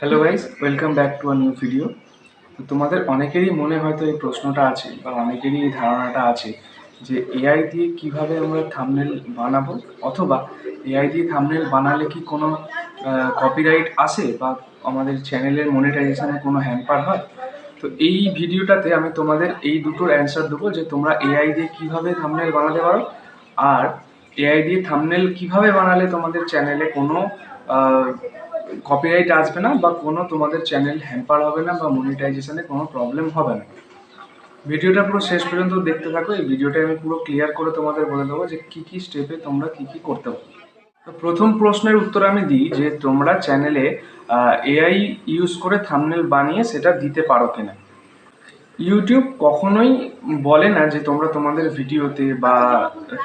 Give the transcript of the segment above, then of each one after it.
Hello guys, welcome back to a new video. তো তোমাদের অনেকেরই মনে হয়তো এই প্রশ্নটা আছে বা অনেকেরই এই ধারণাটা আছে যে এআই দিয়ে কিভাবে আমরা থাম্বনেল বানাবো, অথবা এআই দিয়ে থাম্বনেল বানালে কি কোনো কপিরাইট আসে বা আমাদের চ্যানেলের মনিটাইজেশনে কোনো হ্যাম্পার হয়। তো এই ভিডিওটাতে আমি তোমাদের এই দুটোর অ্যান্সার দেবো যে তোমরা এআই দিয়ে কিভাবে থাম্বনেল বানাতে পারো, আর এআই দিয়ে থাম্বনেল কিভাবে বানালে তোমাদের চ্যানেলে কোনো কপিরাইট আসবে না বা কোনো তোমাদের চ্যানেল হ্যাম্পার হবে না বা মনিটাইজেশনে কোনো প্রবলেম হবে না। ভিডিওটা পুরো শেষ পর্যন্ত দেখতে থাকো। এই ভিডিওটা আমি পুরো ক্লিয়ার করে তোমাদের বলে দেবো যে কী কী স্টেপে তোমরা কী কী করতে পারো। তো প্রথম প্রশ্নের উত্তর আমি দিই যে তোমরা চ্যানেলে এআই ইউজ করে থাম্বনেল বানিয়ে সেটা দিতে পারো কিনা। ইউটিউব কখনোই বলে না যে তোমরা তোমাদের ভিডিওতে বা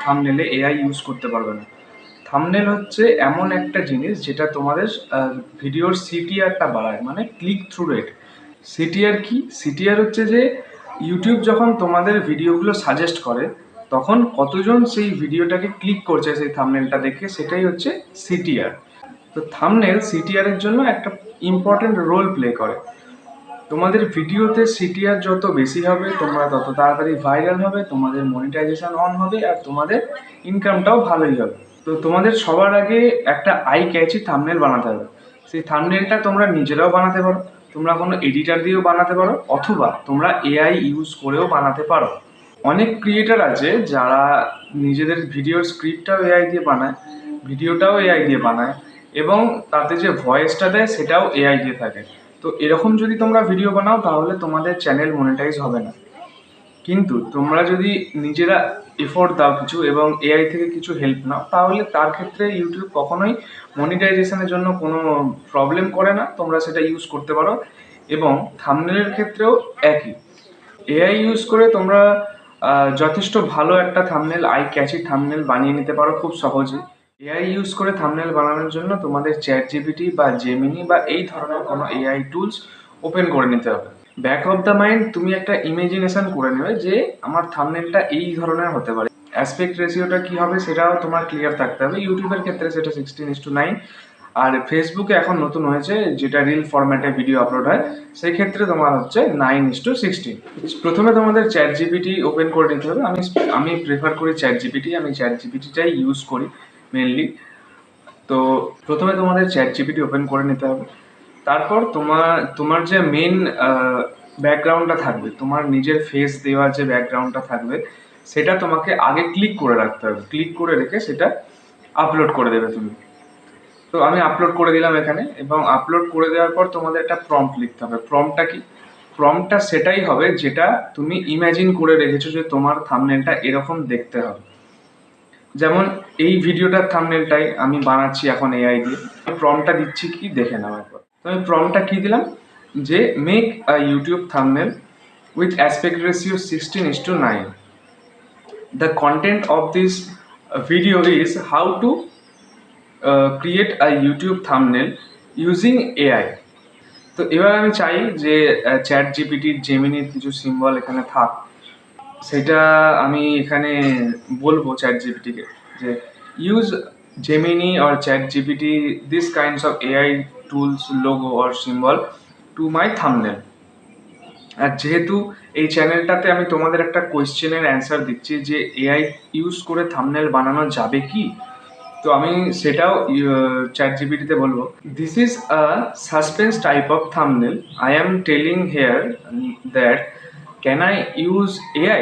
থাম্বনেলে এআই ইউজ করতে পারবে না। থাম্বনেল হচ্ছে এমন একটা জিনিস যেটা তোমাদের ভিডিওর সিটিআরটা বাড়ায়, মানে ক্লিক থ্রু রেট। সিটিআর কি? সিটিআর হচ্ছে যে ইউটিউব যখন তোমাদের ভিডিওগুলো সাজেস্ট করে তখন কতজন সেই ভিডিওটাকে ক্লিক করছে সেই থাম্বনেলটা দেখে, সেটাই হচ্ছে সিটিআর। তো থাম্বনেল সিটিআর এর জন্য একটা ইম্পর্টেন্ট রোল প্লে করে। তোমাদের ভিডিওতে সিটিআর যত বেশি হবে তোমরা তত তাড়াতাড়ি ভাইরাল হবে, তোমাদের মনিটাইজেশন অন হবে, আর তোমাদের ইনকামটাও ভালোই হবে। তো তোমাদের সবার আগে একটা আই ক্যাচি থাম্বনেল বানাতে হবে। সেই থাম্বনেলটা তোমরা নিজেরাও বানাতে পারো, তোমরা কোনো এডিটার দিয়েও বানাতে পারো, অথবা তোমরা এআই ইউজ করেও বানাতে পারো। অনেক ক্রিয়েটার আছে যারা নিজেদের ভিডিওর স্ক্রিপ্টটাও এআই দিয়ে বানায়, ভিডিওটাও এআই দিয়ে বানায়, এবং তাতে যে ভয়েসটা দেয় সেটাও এআই দিয়ে থাকে। তো এরকম যদি তোমরা ভিডিও বানাও তাহলে তোমাদের চ্যানেল মনিটাইজ হবে না। কিন্তু তোমরা যদি নিজেরা এফোর্ট দাও কিছু এবং এআই থেকে কিছু হেল্প নাও, তাহলে তার ক্ষেত্রে ইউটিউব কখনোই মনিটাইজেশনের জন্য কোনো প্রবলেম করে না, তোমরা সেটা ইউজ করতে পারো। এবং থাম্বনেলের ক্ষেত্রেও একই, এআই ইউজ করে তোমরা যথেষ্ট ভালো একটা থাম্বনেল, আই ক্যাচি থাম্বনেল বানিয়ে নিতে পারো খুব সহজে। এআই ইউজ করে থাম্বনেল বানানোর জন্য তোমাদের চ্যাট জিপিটি বা জেমিনি বা এই ধরনের কোনো এআই টুলস ওপেন করে নিতে হবে। ব্যাক অফ দ্য মাইন্ড তুমি একটা ইমেজিনেশন করে নেবে যে আমার থাম্বনেলটা এই ধরনের হতে পারে। অ্যাসপেক্ট রেশিওটা কী হবে সেটাও তোমার ক্লিয়ার থাকতে হবে। ইউটিউবের ক্ষেত্রে সেটা 16:9, আর ফেসবুকে এখন নতুন হয়েছে যেটা রিল ফরম্যাটে ভিডিও আপলোড হয়, সেই ক্ষেত্রে তোমার হচ্ছে 9:16। প্রথমে তোমাদের চ্যাট জিপিটি ওপেন করে নিতে হবে। আমি প্রেফার করি চ্যাট জিপিটি, আমি চ্যাট জিপিটিটাই ইউজ করি মেনলি। তো প্রথমে তোমাদের চ্যাট জিপিটি ওপেন করে নিতে হবে। তারপর তোমার যে মেন ব্যাকগ্রাউন্ডটা থাকবে, তোমার নিজের ফেস দেওয়া যে ব্যাকগ্রাউন্ডটা থাকবে, সেটা তোমাকে আগে ক্লিক করে রাখতে হবে। ক্লিক করে রেখে সেটা আপলোড করে দেবে তুমি। তো আমি আপলোড করে দিলাম এখানে, এবং আপলোড করে দেওয়ার পর তোমাদের একটা প্রম্পট লিখতে হবে। প্রম্পটটা কি? প্রম্পটটা সেটাই হবে যেটা তুমি ইমাজিন করে রেখেছো যে তোমার থাম্বনেলটা এরকম দেখতে হবে। যেমন এই ভিডিওটার থাম্বনেলটাই আমি বানাচ্ছি এখন এআই দিয়ে। প্রম্পটটা দিচ্ছি কি দেখে নাও একবার। তো আমি প্রম্পটটা কি দিলাম যে make a YouTube thumbnail with aspect ratio 16:9. The content of this video is how to create a YouTube thumbnail using AI. তো এবার আমি চাই যে চ্যাট জিপিটির জেমিনির কিছু সিম্বল এখানে থাক। সেটা আমি এখানে বলবো চ্যাট জিপিটিকে যে use Gemini or chat GPT this kinds of AI tools logo or symbol to my thumbnail. আর যেহেতু এই চ্যানেলটাতে আমি তোমাদের একটা কোয়েশ্চেনের অ্যান্সার দিচ্ছি যে এআই ইউজ করে থাম্বনেল বানানো যাবে কি, তো আমি সেটাও চ্যাট জিপিটিতে বলবো, this is a suspense type of thumbnail, I am telling here that can I use AI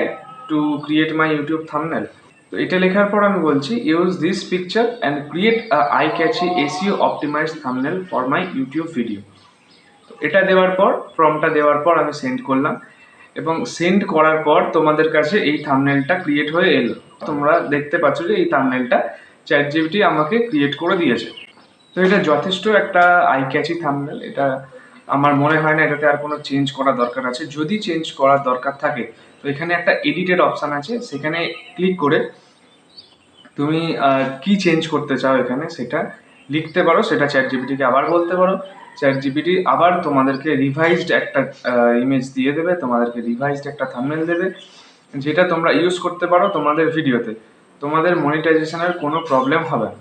to create my YouTube thumbnail. তো এটা লেখার পর আমি বলছি use this picture and create a eye catchy SEO optimize thumbnail for my YouTube video. এটা দেওয়ার পর, প্রম্পটটা দেওয়ার পর আমি সেন্ড করলাম, এবং সেন্ড করার পর তোমাদের কাছে এই থাম্বনেলটা ক্রিয়েট হয়ে এলো। তোমরা দেখতে পাচ্ছ যে এই থাম্বনেলটা চ্যাট জিপিটি আমাকে ক্রিয়েট করে দিয়েছে। তো এটা যথেষ্ট একটা আই ক্যাচি থাম্বনেল। এটা আমার মনে হয় না এটাতে আর কোনো চেঞ্জ করার দরকার আছে। যদি চেঞ্জ করার দরকার থাকে তো এখানে একটা এডিটেড অপশান আছে, সেখানে ক্লিক করে তুমি কি চেঞ্জ করতে চাও এখানে সেটা লিখতে পারো, সেটা চ্যাট জিপিটিকে আবার বলতে পারো। চ্যাট জিপিটি আবার তোমাদেরকে রিভাইজড একটা ইমেজ দিয়ে দেবে, তোমাদেরকে রিভাইজড একটা থাম্বনেল দেবে, যেটা তোমরা ইউজ করতে পারো তোমাদের ভিডিওতে। তোমাদের মনিটাইজেশনের কোনো প্রবলেম হবে না।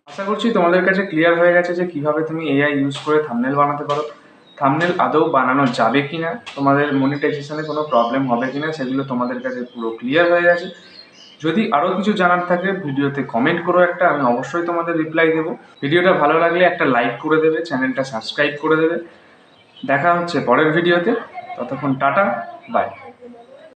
আশা করছি তোমাদের কাছে ক্লিয়ার হয়ে গেছে যে কিভাবে তুমি এআই ইউজ করে থাম্বনেল বানাতে পারো, থাম্বনেল আদৌ বানানো যাবে কিনা, তোমাদের মনিটাইজেশনে কোনো প্রবলেম হবে কিনা, সেগুলো তোমাদের কাছে পুরো ক্লিয়ার হয়ে গেছে। যদি আরও কিছু জানার থাকে ভিডিওতে কমেন্ট করো একটা, আমি অবশ্যই তোমাদের রিপ্লাই দেবো। ভিডিওটা ভালো লাগলে একটা লাইক করে দেবে, চ্যানেলটা সাবস্ক্রাইব করে দেবে। দেখা হচ্ছে পরের ভিডিওতে, ততক্ষণ টাটা, বাই।